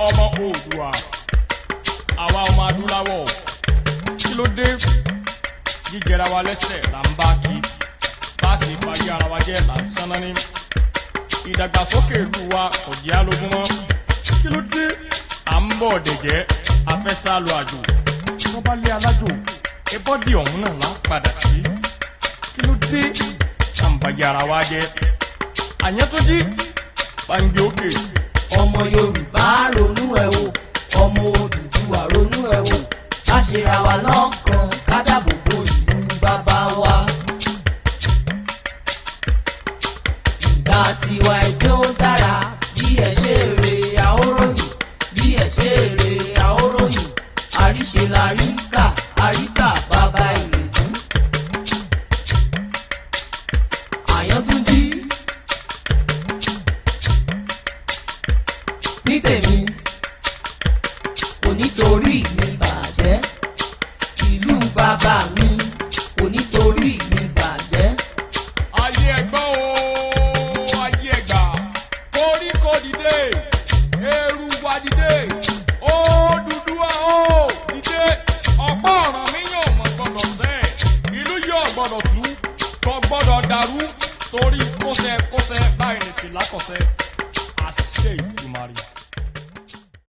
ọmọ Oòduà àwa ọmọ adúláwọ̀ kí ló dé jíjẹra wa lẹ́sẹ̀ là ń bá kí bá sì parí ara wa jẹ́ lásán náà ní ìdàgbàsókè ìlú wa kò jẹ́ alógún mọ́ kí ló dé à ń bọ̀ dẹ̀jẹ́ afẹ́sá lọ àjò tó bá lé alájò ebọ́dì ọ̀hún náà lá padà sí kí ló dé à ń bàjẹ́ ara wa jẹ́ àyẹ́ tó jí gbàǹgbé òkè. ọmọ Yorùbá ronú ẹ̀ wò ọmọ Odùduwà ronú ẹ̀ wò ká ṣera wa lọ́kàn ká dáàbò bo ìlú bàbá wa. ìgbà tiwa ẹgbẹ́ ó dára bí ẹ ṣe èrè àóròyìn bí ẹ ṣe èrè àóròyìn àríṣe làríkà àríkà bàbá ìrètí. Àyàntúnjí ní tèmi kò nítorí mi bàjẹ́ ìlú bàbá mi kò nítorí mi bàjẹ́. ayé ẹgbọ́n o ayé ẹgbà koríko dìde eru wa dìde Odùduwà o dìde ọ̀pọ̀ ọ̀ràn mi yàn mọ̀ gbọ́dọ̀ sẹ́ ìlú yóò gbọ́dọ̀ tú kò gbọ́dọ̀ dàrú torí kóṣẹ́ báyìí ní tìlákọ̀ṣẹ́ àṣẹ Ìdùmarè.